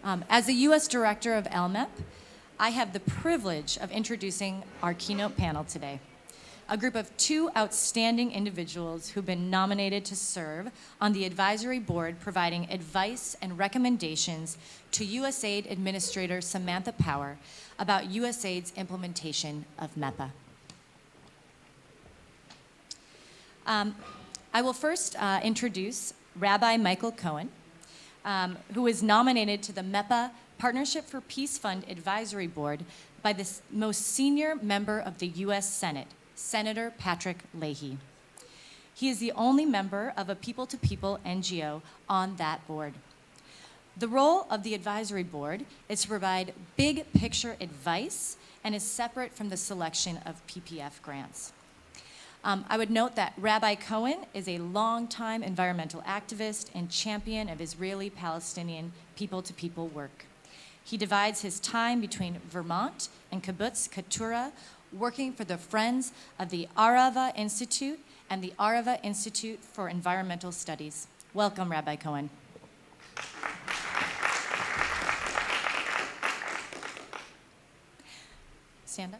As the U.S. Director of ALLMEP, I have the privilege of introducing our keynote panel today, a group of two outstanding individuals who've been nominated to serve on the advisory board providing advice and recommendations to USAID Administrator Samantha Power about USAID's implementation of MEPA. I will first introduce Rabbi Michael Cohen, who was nominated to the MEPA Partnership for Peace Fund Advisory Board by the most senior member of the U.S. Senate, Senator Patrick Leahy. He is the only member of a people-to-people NGO on that board. The role of the advisory board is to provide big picture advice and is separate from the selection of PPF grants. I would note that Rabbi Cohen is a longtime environmental activist and champion of Israeli-Palestinian people-to-people work. He divides his time between Vermont and Kibbutz Keturah, working for the Friends of the Arava Institute and the Arava Institute for Environmental Studies. Welcome, Rabbi Cohen. Stand up.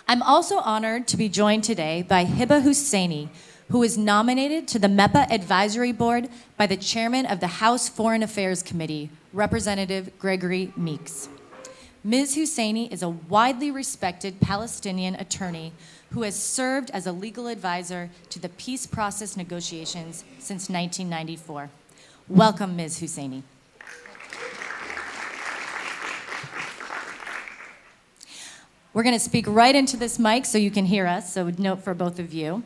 I'm also honored to be joined today by Hiba Husseini, who is nominated to the MEPA Advisory Board by the chairman of the House Foreign Affairs Committee, Representative Gregory Meeks. Ms. Husseini is a widely respected Palestinian attorney who has served as a legal advisor to the peace process negotiations since 1994. Welcome, Ms. Husseini. We're going to speak right into this mic so you can hear us, so note for both of you.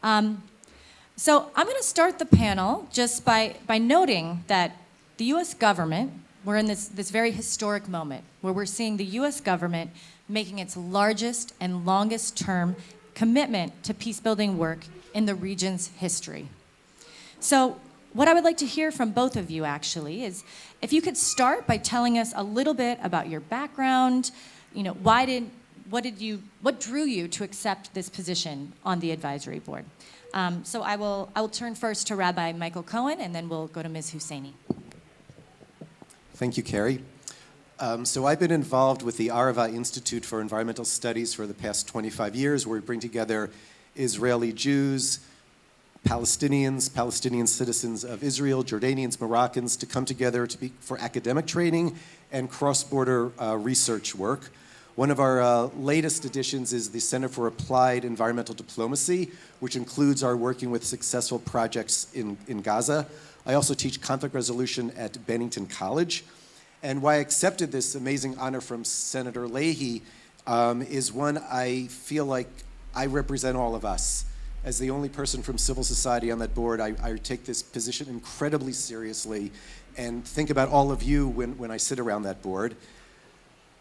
So I'm going to start the panel just by noting that the U.S. government, we're in this very historic moment where we're seeing the U.S. government making its largest and longest term commitment to peace-building work in the region's history. So what I would like to hear from both of you actually is if you could start by telling us a little bit about your background. You know, what drew you to accept this position on the advisory board? So I will turn first to Rabbi Michael Cohen, and then we'll go to Ms. Husseini. Thank you, Carrie. So I've been involved with the Arava Institute for Environmental Studies for the past 25 years, where we bring together Israeli Jews, Palestinians, Palestinian citizens of Israel, Jordanians, Moroccans, to come together for academic training and cross-border research work. One of our latest additions is the Center for Applied Environmental Diplomacy, which includes our working with successful projects in Gaza. I also teach conflict resolution at Bennington College. And why I accepted this amazing honor from Senator Leahy is one, I feel like I represent all of us. As the only person from civil society on that board, I take this position incredibly seriously and think about all of you when I sit around that board.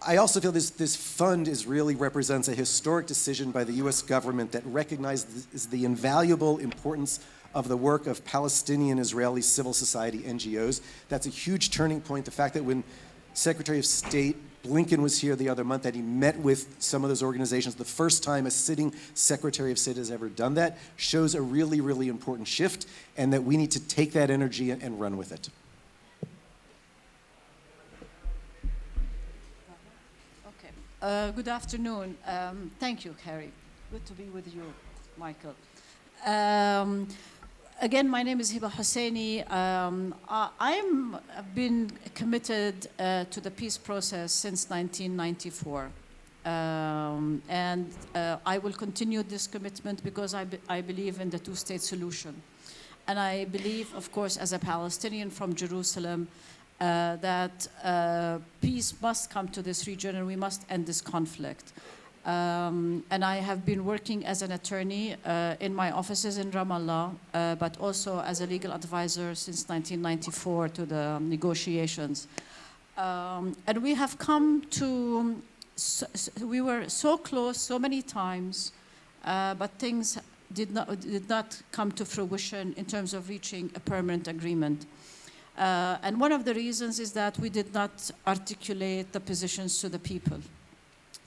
I also feel this fund really represents a historic decision by the U.S. government that recognizes the invaluable importance of the work of Palestinian Israeli civil society NGOs. That's a huge turning point. The fact that when Secretary of State Blinken was here the other month, that he met with some of those organizations, the first time a sitting Secretary of State has ever done that, shows a really, really important shift, and that we need to take that energy and run with it. Good afternoon. Thank you, Carrie. Good to be with you, Michael. Again, my name is Hiba Husseini. I've been committed to the peace process since 1994. And I will continue this commitment because I believe in the two-state solution. And I believe, of course, as a Palestinian from Jerusalem, that peace must come to this region and we must end this conflict. And I have been working as an attorney in my offices in Ramallah, but also as a legal advisor since 1994 to the negotiations. And we have come to, we were so close so many times, but things did not come to fruition in terms of reaching a permanent agreement. And one of the reasons is that we did not articulate the positions to the people.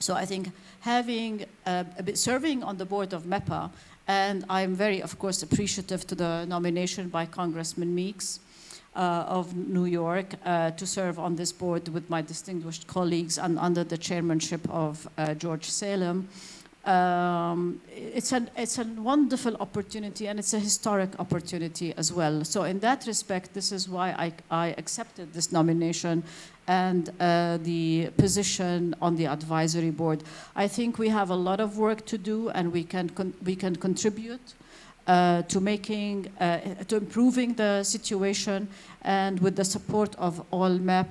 So I think having serving on the board of MEPA, and I'm very, of course, appreciative to the nomination by Congressman Meeks, of New York to serve on this board with my distinguished colleagues and under the chairmanship of George Salem. It's a wonderful opportunity, and it's a historic opportunity as well. So in that respect, this is why I accepted this nomination and the position on the advisory board. I think we have a lot of work to do, and we can contribute to improving the situation, and with the support of ALLMEP,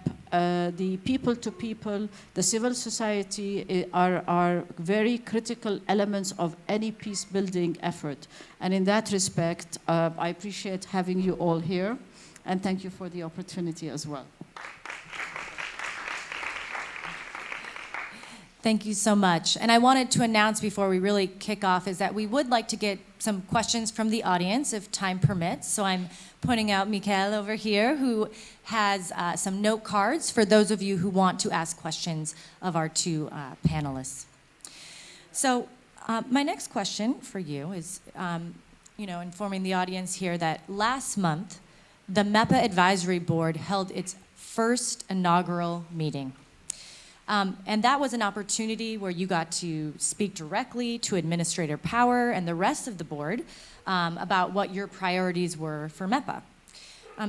the people-to-people, the civil society are very critical elements of any peace-building effort. And in that respect, I appreciate having you all here, and thank you for the opportunity as well. Thank you so much. And I wanted to announce before we really kick off is that we would like to get some questions from the audience if time permits. So I'm pointing out Mikael over here, who has some note cards for those of you who want to ask questions of our two panelists. So my next question for you is, informing the audience here that last month, the MEPA Advisory Board held its first inaugural meeting. And that was an opportunity where you got to speak directly to Administrator Power and the rest of the board about what your priorities were for MEPA.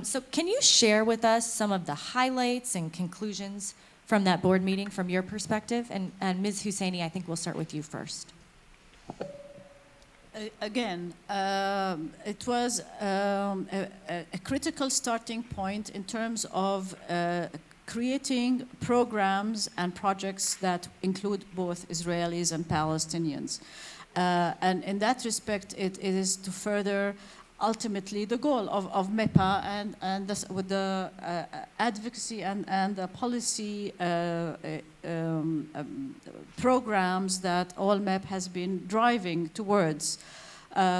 So can you share with us some of the highlights and conclusions from that board meeting from your perspective? And Ms. Husseini, I think we'll start with you first. Again, it was a critical starting point in terms of creating programs and projects that include both Israelis and Palestinians. And in that respect, it is to further ultimately the goal of MEPA and with the advocacy and the policy programs that ALLMEP has been driving towards,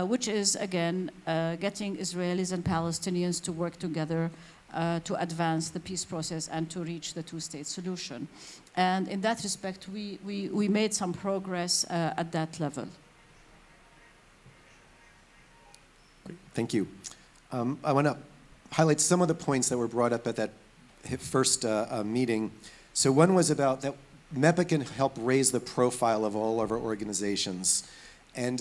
which is, again, getting Israelis and Palestinians to work together to advance the peace process and to reach the two-state solution. And in that respect, we made some progress at that level. Thank you. I want to highlight some of the points that were brought up at that first meeting. So one was about that MEPA can help raise the profile of all of our organizations. And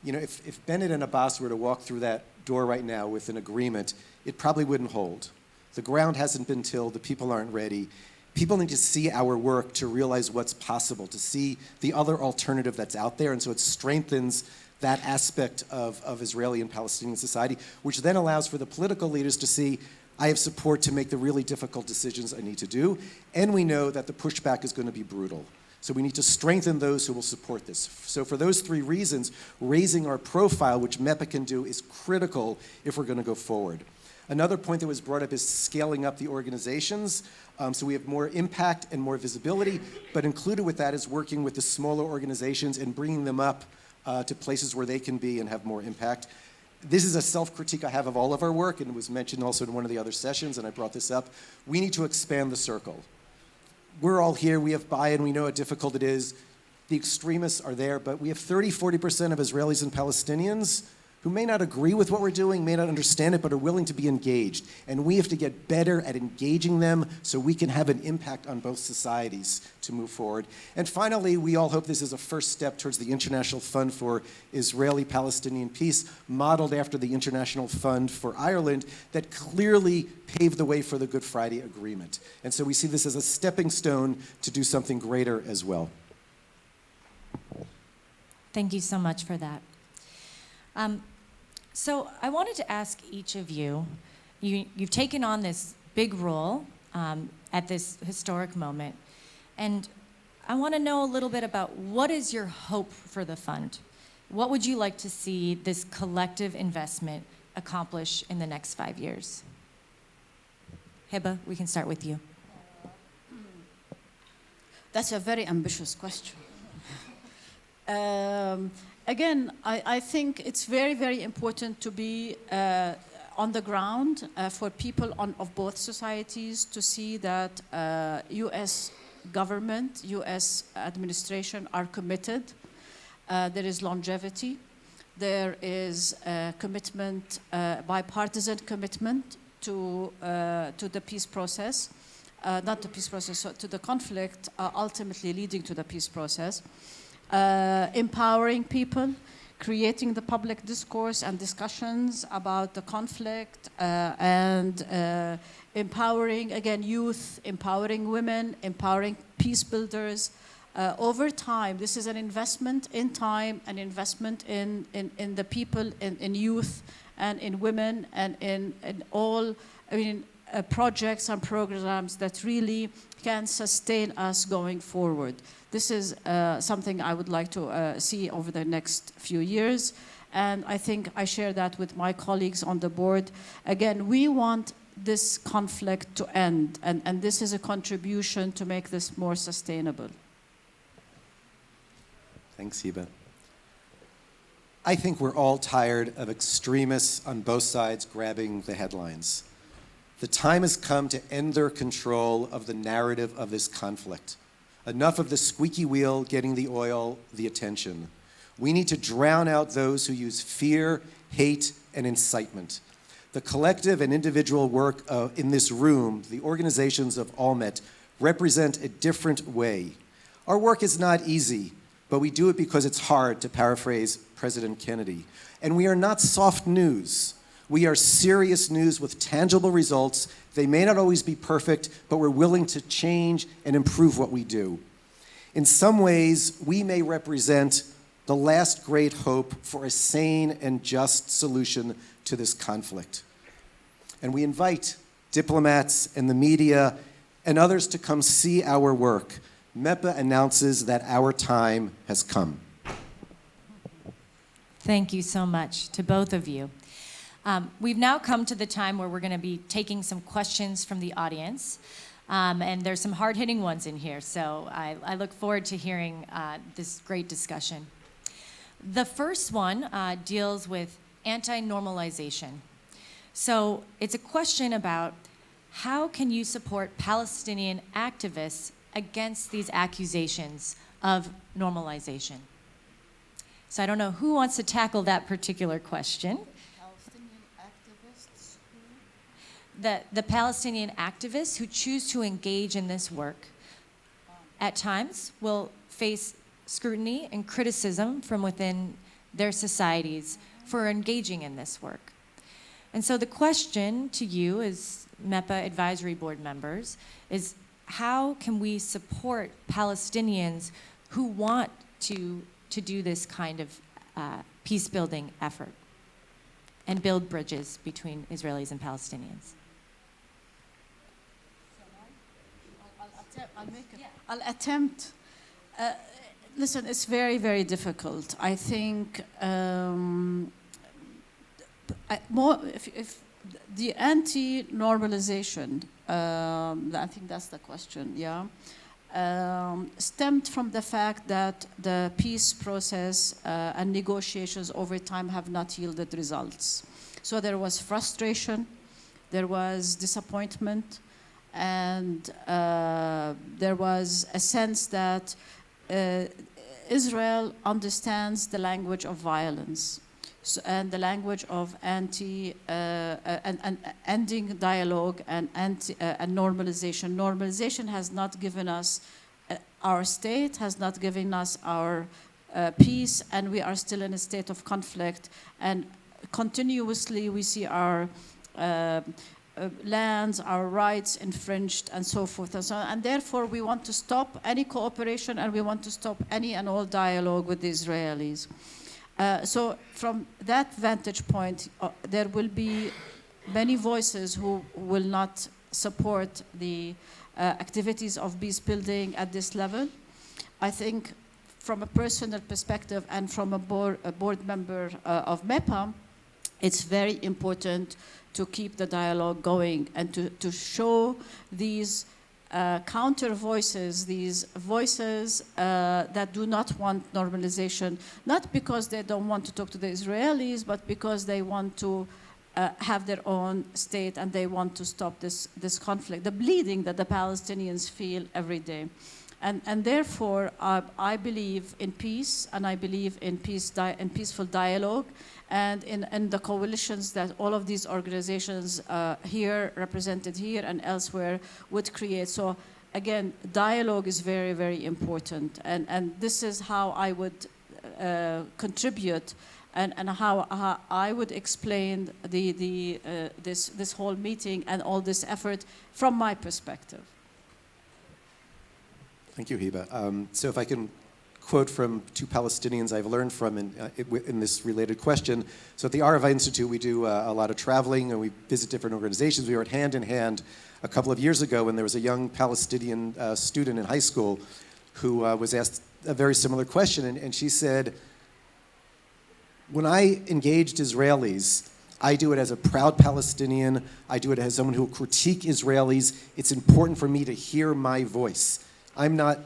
if Bennett and Abbas were to walk through that door right now with an agreement, it probably wouldn't hold. The ground hasn't been tilled, the people aren't ready. People need to see our work to realize what's possible, to see the other alternative that's out there, and so it strengthens that aspect of Israeli and Palestinian society, which then allows for the political leaders to see, I have support to make the really difficult decisions I need to do, and we know that the pushback is going to be brutal. So we need to strengthen those who will support this. So for those three reasons, raising our profile, which MEPA can do, is critical if we're going to go forward. Another point that was brought up is scaling up the organizations. So we have more impact and more visibility, but included with that is working with the smaller organizations and bringing them up to places where they can be and have more impact. This is a self-critique I have of all of our work, and it was mentioned also in one of the other sessions, and I brought this up. We need to expand the circle. We're all here, we have buy-in, we know how difficult it is. The extremists are there, but we have 30–40% of Israelis and Palestinians who may not agree with what we're doing, may not understand it, but are willing to be engaged. And we have to get better at engaging them so we can have an impact on both societies to move forward. And finally, we all hope this is a first step towards the International Fund for Israeli-Palestinian Peace, modeled after the International Fund for Ireland, that clearly paved the way for the Good Friday Agreement. And so we see this as a stepping stone to do something greater as well. Thank you so much for that. So I wanted to ask each of you, you've taken on this big role at this historic moment, and I want to know a little bit about what is your hope for the fund? What would you like to see this collective investment accomplish in the next 5 years? Hiba, we can start with you. That's a very ambitious question. Again, I think it's very, very important to be on the ground for people of both societies to see that U.S. government, U.S. administration are committed. There is longevity. There is a commitment, bipartisan commitment to the peace process, not the peace process, so to the conflict, ultimately leading to the peace process, empowering people, creating the public discourse and discussions about the conflict, and empowering, again, youth, empowering women, empowering peace builders. Over time, this is an investment in time, an investment in the people, in youth, and in women, and in all, projects and programs that really can sustain us going forward. This is something I would like to see over the next few years, and I think I share that with my colleagues on the board. Again, we want this conflict to end, and this is a contribution to make this more sustainable. Thanks, Hiba. I think we're all tired of extremists on both sides grabbing the headlines. The time has come to end their control of the narrative of this conflict. Enough of the squeaky wheel getting the oil, the attention. We need to drown out those who use fear, hate, and incitement. The collective and individual work in this room, the organizations of ALLMEP, represent a different way. Our work is not easy, but we do it because it's hard, to paraphrase President Kennedy. And we are not soft news. We are serious news with tangible results. They may not always be perfect, but we're willing to change and improve what we do. In some ways, we may represent the last great hope for a sane and just solution to this conflict. And we invite diplomats and the media and others to come see our work. MEPA announces that our time has come. Thank you so much to both of you. We've now come to the time where we're going to be taking some questions from the audience. And there's some hard-hitting ones in here, so I look forward to hearing this great discussion. The first one deals with anti-normalization. So it's a question about how can you support Palestinian activists against these accusations of normalization? So I don't know who wants to tackle that particular question. Palestinian activists The Palestinian activists who choose to engage in this work at times will face scrutiny and criticism from within their societies for engaging in this work. And so the question to you as MEPA advisory board members is, how can we support Palestinians who want to do this kind of peace-building effort and build bridges between Israelis and Palestinians? I'll attempt. Listen, it's very, very difficult. I think if the anti-normalization, I think that's the question, yeah, stemmed from the fact that the peace process and negotiations over time have not yielded results. So there was frustration, there was disappointment, and there was a sense that Israel understands the language of violence. So, and the language of ending dialogue and normalization. Normalization has not given us our state, has not given us our peace, and we are still in a state of conflict. And continuously we see our lands, our rights infringed, and so forth and so on. And therefore we want to stop any cooperation, and we want to stop any and all dialogue with the Israelis. So from that vantage point, there will be many voices who will not support the activities of peace building at this level. I think from a personal perspective and from a board member of MEPA, it's very important to keep the dialogue going and to show these counter voices, these voices that do not want normalization, not because they don't want to talk to the Israelis, but because they want to have their own state and they want to stop this conflict, the bleeding that the Palestinians feel every day. And therefore, I believe in peace, and I believe in peaceful dialogue, and in the coalitions that all of these organizations here, represented here and elsewhere, would create. So again, dialogue is very, very important, and this is how I would contribute, and how I would explain this whole meeting and all this effort from my perspective. Thank you, Hiba. So if I can quote from two Palestinians I've learned from in this related question. So at the Arava Institute, we do a lot of traveling, and we visit different organizations. We were at Hand in Hand a couple of years ago when there was a young Palestinian student in high school who was asked a very similar question, and she said, when I engaged Israelis, I do it as a proud Palestinian. I do it as someone who will critique Israelis. It's important for me to hear my voice. I'm not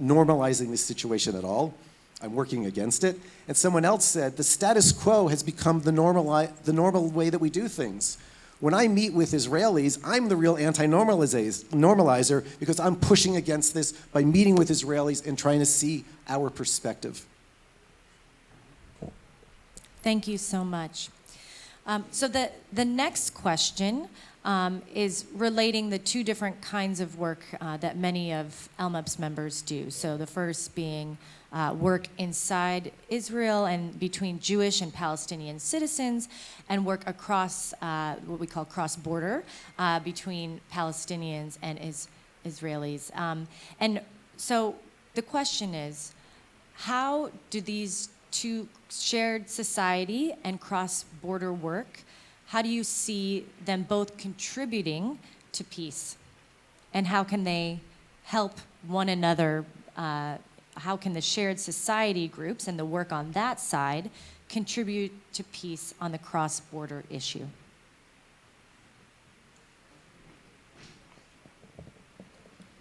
normalizing this situation at all. I'm working against it. And someone else said, the status quo has become the normal way that we do things. When I meet with Israelis, I'm the real anti-normalizer because I'm pushing against this by meeting with Israelis and trying to see our perspective. Thank you so much. So the next question is relating the two different kinds of work that many of ALLMEP's members do. So the first being work inside Israel and between Jewish and Palestinian citizens, and work across what we call cross-border between Palestinians and Israelis. And so the question is, how do these two shared society and cross-border work, how do you see them both contributing to peace? And how can they help one another? How can the shared society groups and the work on that side contribute to peace on the cross-border issue?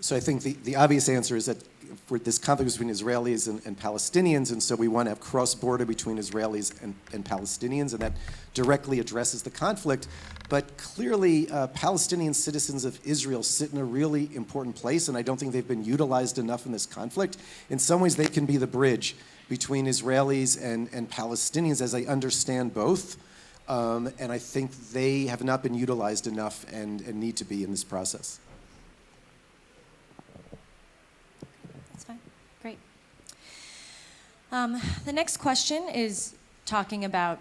So I think the obvious answer is that for this conflict between Israelis and Palestinians, and so we want to have cross-border between Israelis and Palestinians, and that directly addresses the conflict. But clearly, Palestinian citizens of Israel sit in a really important place, and I don't think they've been utilized enough in this conflict. In some ways, they can be the bridge between Israelis and Palestinians, as I understand both. And I think they have not been utilized enough and need to be in this process. That's fine. Great. The next question is talking about,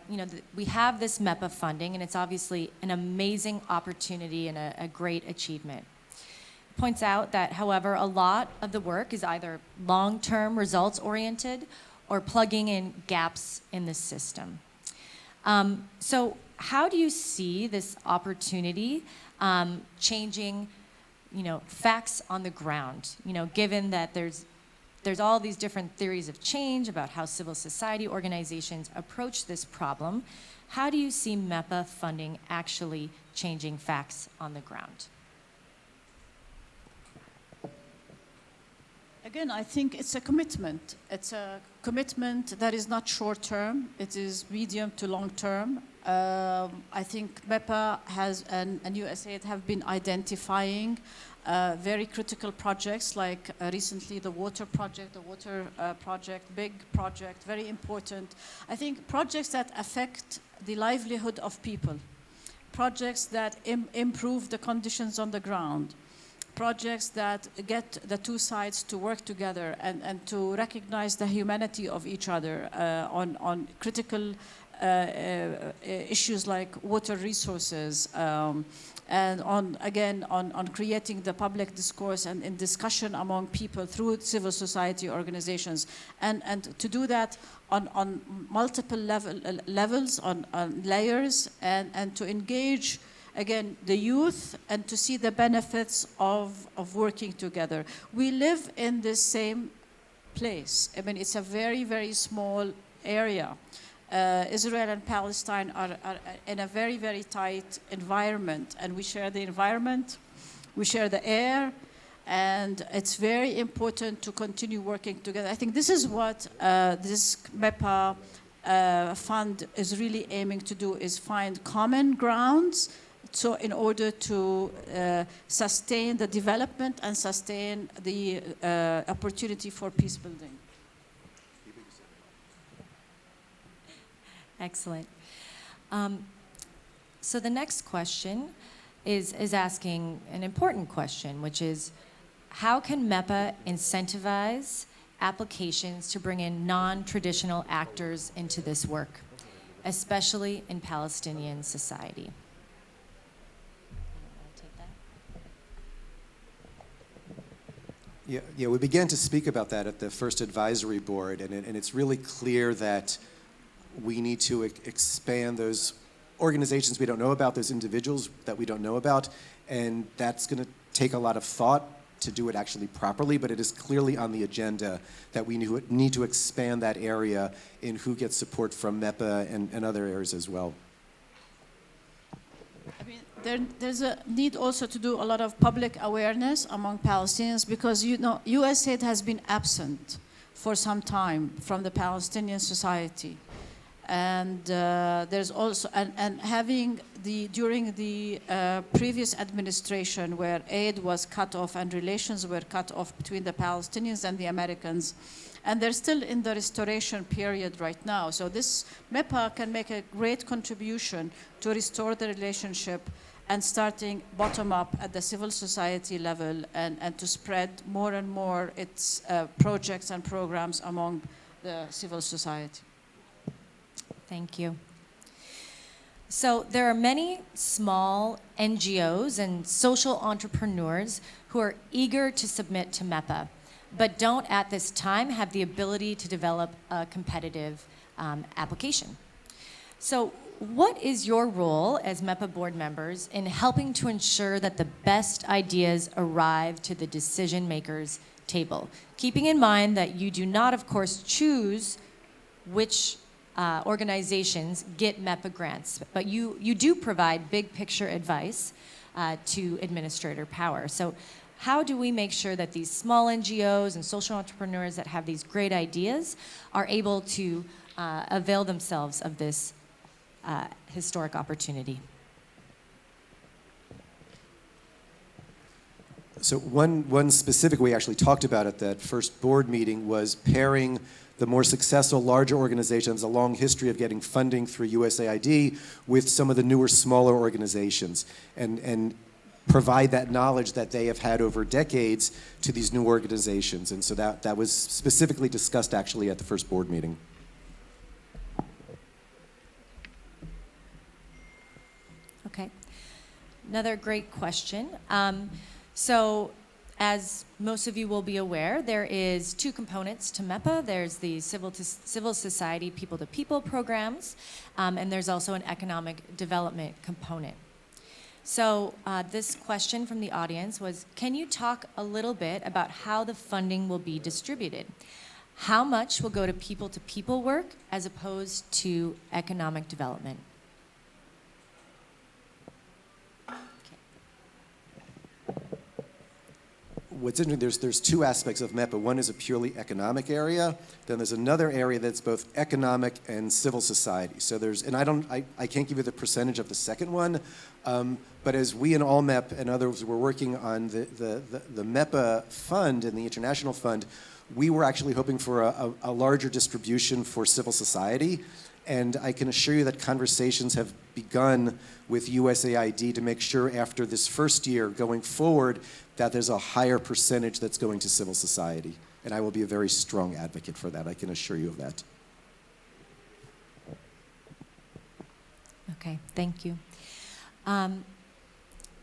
we have this MEPA funding, and it's obviously an amazing opportunity and a great achievement. It points out that, however, a lot of the work is either long-term results-oriented or plugging in gaps in the system. So how do you see this opportunity changing, facts on the ground? Given that there's all these different theories of change about how civil society organizations approach this problem. How do you see MEPA funding actually changing facts on the ground? Again, I think it's a commitment. It's a commitment that is not short-term. It is medium to long-term. I think MEPA and USAID have been identifying very critical projects, like recently the water project, big project, very important. I think projects that affect the livelihood of people, projects that improve the conditions on the ground, projects that get the two sides to work together and to recognize the humanity of each other on critical issues like water resources, and on creating the public discourse and in discussion among people through civil society organizations, and to do that on multiple levels, on layers, and to engage again the youth and to see the benefits of working together. We live in the same place. I mean, it's a very, very small area. Israel and Palestine are in a very, very tight environment, and we share the environment, we share the air, and it's very important to continue working together. I think this is what this MEPA fund is really aiming to do, is find common grounds, so in order to sustain the development and sustain the opportunity for peace building. Excellent. So the next question is asking an important question, which is, how can MEPA incentivize applications to bring in non-traditional actors into this work, especially in Palestinian society? Yeah, we began to speak about that at the first advisory board, and it's really clear that we need to expand those organizations we don't know about, those individuals that we don't know about, and that's going to take a lot of thought to do it actually properly, but it is clearly on the agenda that we need to expand that area in who gets support from MEPA and other areas as well. I mean, there's a need also to do a lot of public awareness among Palestinians because, you know, USAID has been absent for some time from the Palestinian society. And there's also, and having during the previous administration where aid was cut off and relations were cut off between the Palestinians and the Americans, and they're still in the restoration period right now. So this MEPA can make a great contribution to restore the relationship and starting bottom up at the civil society level and to spread more and more its projects and programs among the civil society. Thank you. So there are many small NGOs and social entrepreneurs who are eager to submit to MEPA, but don't at this time have the ability to develop a competitive application. So what is your role as MEPA board members in helping to ensure that the best ideas arrive to the decision makers' table? Keeping in mind that you do not, of course, choose which organizations get MEPA grants, but you do provide big picture advice to administrator power. So how do we make sure that these small NGOs and social entrepreneurs that have these great ideas are able to avail themselves of this historic opportunity? So one specific we actually talked about at that first board meeting was pairing the more successful, larger organizations, a long history of getting funding through USAID, with some of the newer, smaller organizations, and provide that knowledge that they have had over decades to these new organizations. And so that was specifically discussed actually at the first board meeting. Okay. Another great question. So as most of you will be aware, there is two components to MEPA. There's the civil society people-to-people programs, and there's also an economic development component. So this question from the audience was, can you talk a little bit about how the funding will be distributed? How much will go to people-to-people work as opposed to economic development? What's interesting, there's two aspects of MEPA. One is a purely economic area. Then there's another area that's both economic and civil society. So and I can't give you the percentage of the second one, but as we in ALLMEP and others were working on the MEPA fund and the international fund, we were actually hoping for a larger distribution for civil society. And I can assure you that conversations have begun with USAID to make sure after this first year going forward that there's a higher percentage that's going to civil society. And I will be a very strong advocate for that. I can assure you of that. Okay, thank you.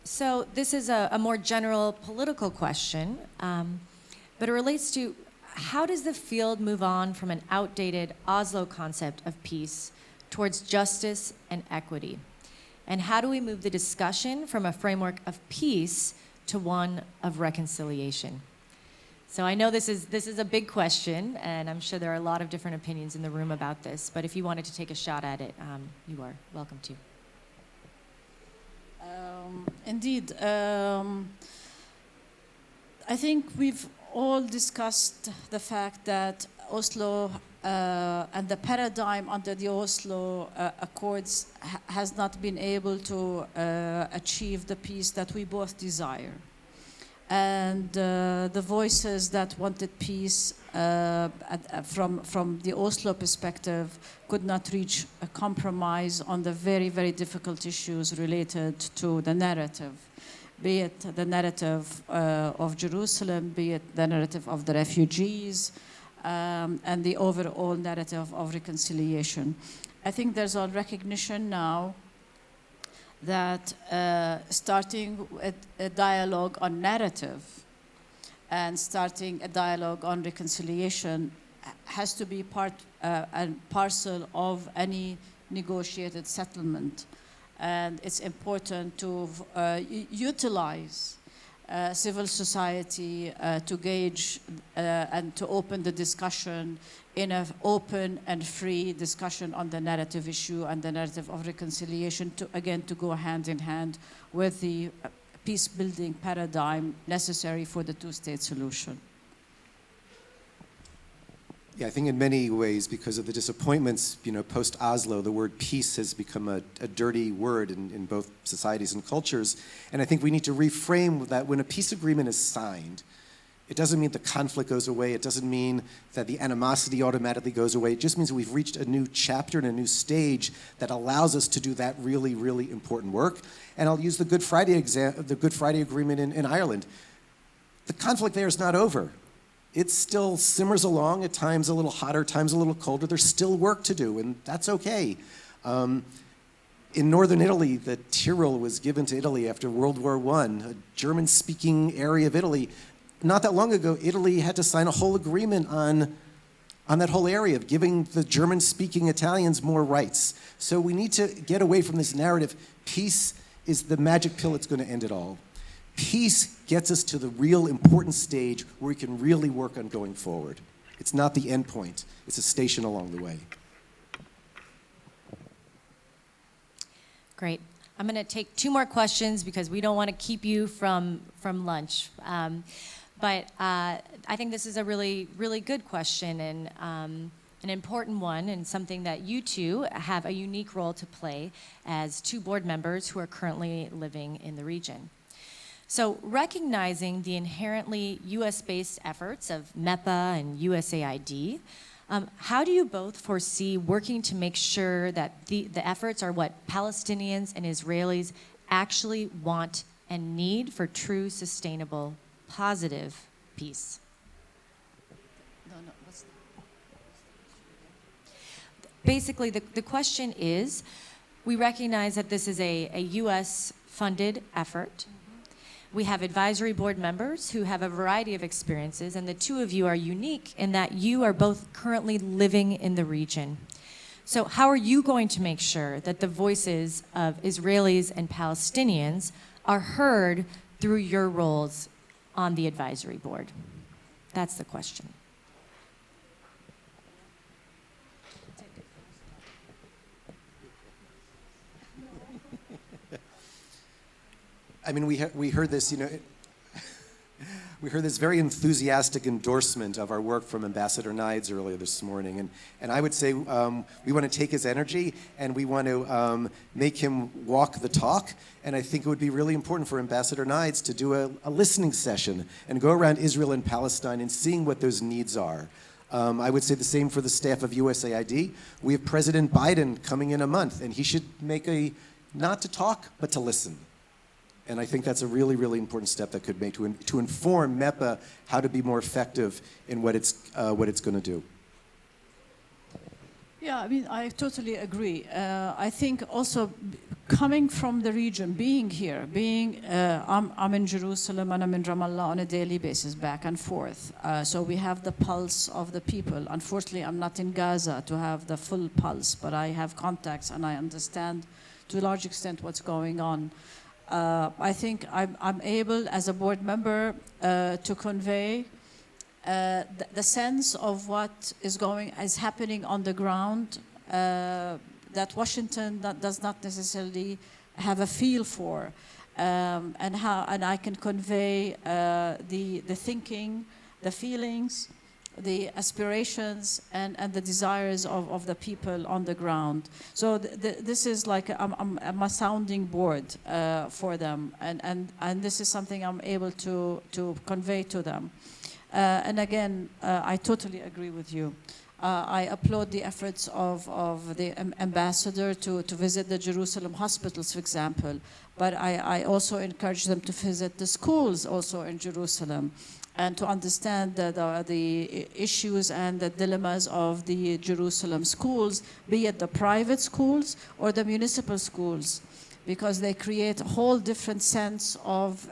So this is a more general political question, but it relates to how does the field move on from an outdated Oslo concept of peace towards justice and equity? And how do we move the discussion from a framework of peace to one of reconciliation? So I know this is a big question, and I'm sure there are a lot of different opinions in the room about this, but if you wanted to take a shot at it, you are welcome to. Indeed. I think we've all discussed the fact that Oslo and the paradigm under the Oslo Accords has not been able to achieve the peace that we both desire. and the voices that wanted peace from the Oslo perspective could not reach a compromise on the very, very difficult issues related to the narrative, be it the narrative of Jerusalem, be it the narrative of the refugees, and the overall narrative of reconciliation. I think there's a recognition now that starting a dialogue on narrative and starting a dialogue on reconciliation has to be part and parcel of any negotiated settlement. And it's important to utilize civil society to gauge and to open the discussion in an open and free discussion on the narrative issue and the narrative of reconciliation, to again to go hand in hand with the peace-building paradigm necessary for the two-state solution. Yeah, I think in many ways, because of the disappointments, post-Oslo, the word peace has become a dirty word in both societies and cultures. And I think we need to reframe that when a peace agreement is signed, it doesn't mean the conflict goes away. It doesn't mean that the animosity automatically goes away. It just means we've reached a new chapter and a new stage that allows us to do that really, really important work. And I'll use the Good Friday Agreement in Ireland. The conflict there is not over. It still simmers along, at times a little hotter, times a little colder. There's still work to do, and that's okay. In northern Italy, the Tyrol was given to Italy after World War I, a German-speaking area of Italy. Not that long ago, Italy had to sign a whole agreement on that whole area of giving the German-speaking Italians more rights. So we need to get away from this narrative. Peace is the magic pill that's going to end it all. Peace gets us to the real important stage where we can really work on going forward. It's not the end point. It's a station along the way. Great. I'm going to take 2 more questions because we don't want to keep you from lunch. But I think this is a really, really good question and an important one, and something that you two have a unique role to play as 2 board members who are currently living in the region. So recognizing the inherently US-based efforts of MEPA and USAID, how do you both foresee working to make sure that the efforts are what Palestinians and Israelis actually want and need for true, sustainable, positive peace? Basically, the question is, we recognize that this is a US-funded effort. We have advisory board members who have a variety of experiences, and the 2 of you are unique in that you are both currently living in the region. So how are you going to make sure that the voices of Israelis and Palestinians are heard through your roles on the advisory board? That's the question. I mean, we heard this, we heard this very enthusiastic endorsement of our work from Ambassador Nides earlier this morning. And I would say we want to take his energy and we want to make him walk the talk. And I think it would be really important for Ambassador Nides to do a listening session and go around Israel and Palestine and seeing what those needs are. I would say the same for the staff of USAID. We have President Biden coming in a month, and he should make not to talk, but to listen. And I think that's a really, really important step that could make to inform MEPA how to be more effective in what it's going to do. Yeah, I mean, I totally agree. I think also coming from the region, being here, I'm in Jerusalem and I'm in Ramallah on a daily basis, back and forth. So we have the pulse of the people. Unfortunately, I'm not in Gaza to have the full pulse, but I have contacts and I understand to a large extent what's going on. I think I'm able, as a board member, to convey the sense of what is happening on the ground that Washington does not necessarily have a feel for, and I can convey the thinking, the feelings, the aspirations and the desires of the people on the ground. So this is like I'm a sounding board for them, and this is something I'm able to convey to them. And again, I totally agree with you. I applaud the efforts of the ambassador to visit the Jerusalem hospitals, for example. But I also encourage them to visit the schools also in Jerusalem and to understand the issues and the dilemmas of the Jerusalem schools, be it the private schools or the municipal schools, because they create a whole different sense of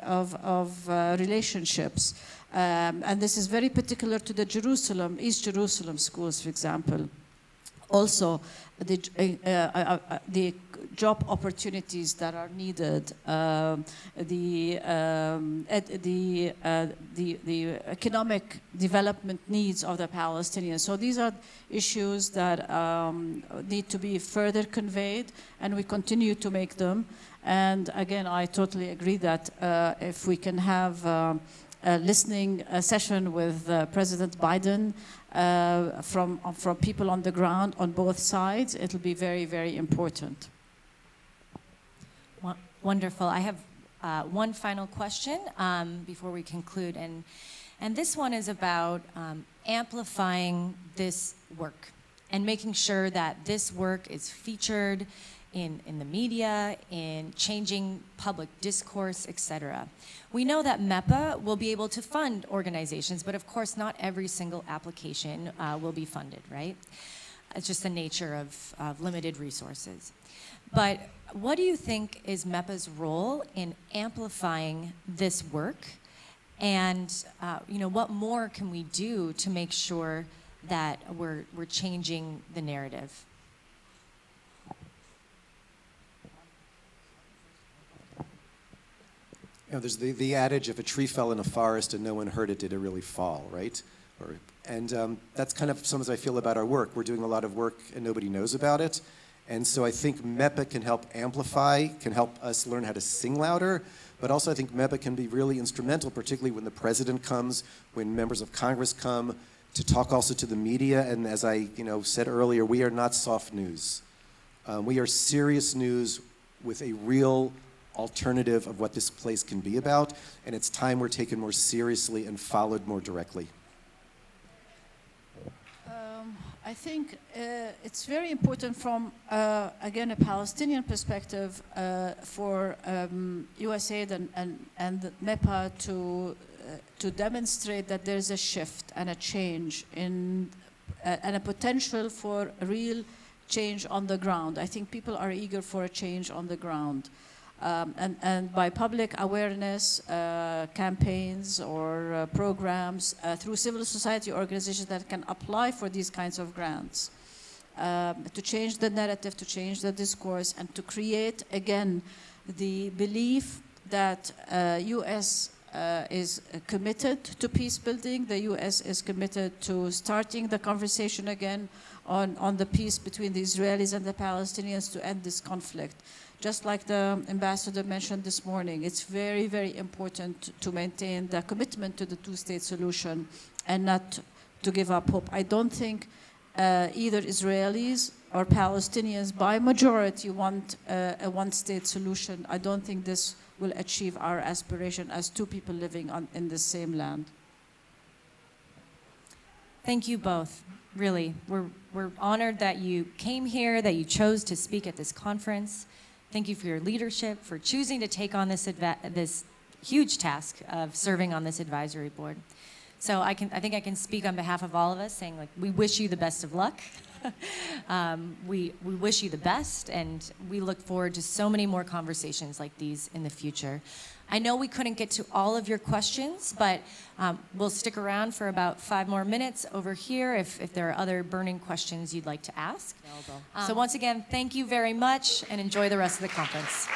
relationships. And this is very particular to the East Jerusalem schools, for example. Also, the job opportunities that are needed, the economic development needs of the Palestinians. So these are issues that need to be further conveyed, and we continue to make them. And again, I totally agree that if we can have a listening session with President Biden from people on the ground on both sides, it'll be very, very important. Wonderful. I have one final question before we conclude, and this one is about amplifying this work and making sure that this work is featured in the media, in changing public discourse, etc. We know that MEPA will be able to fund organizations, but of course not every single application will be funded, right? It's just the nature of limited resources. But what do you think is MEPA's role in amplifying this work? And what more can we do to make sure that we're changing the narrative? There's the adage, if a tree fell in a forest and no one heard it, did it really fall, right? And that's kind of sometimes I feel about our work. We're doing a lot of work and nobody knows about it. And so I think MEPA can help amplify, can help us learn how to sing louder, but also I think MEPA can be really instrumental, particularly when the president comes, when members of Congress come, to talk also to the media. And as I said earlier, we are not soft news. We are serious news with a real alternative of what this place can be about, and it's time we're taken more seriously and followed more directly. I think it's very important from, again, a Palestinian perspective for USAID and MEPA to demonstrate that there's a shift and a change and a potential for a real change on the ground. I think people are eager for a change on the ground. And by public awareness campaigns or programs through civil society organizations that can apply for these kinds of grants, to change the narrative, to change the discourse, and to create, again, the belief that U.S. Is committed to peace building. The U.S. is committed to starting the conversation again on the peace between the Israelis and the Palestinians to end this conflict. Just like the ambassador mentioned this morning, it's very, very important to maintain the commitment to the two-state solution and not to give up hope. I don't think either Israelis or Palestinians by majority want a one-state solution. I don't think this will achieve our aspiration as two people living in the same land. Thank you both. Really, we're honored that you came here, that you chose to speak at this conference. Thank you for your leadership, for choosing to take on this huge task of serving on this advisory board. So I think I can speak on behalf of all of us, saying we wish you the best of luck. We wish you the best, and we look forward to so many more conversations like these in the future. I know we couldn't get to all of your questions, but we'll stick around for about 5 more minutes over here if there are other burning questions you'd like to ask. So once again, thank you very much, and enjoy the rest of the conference.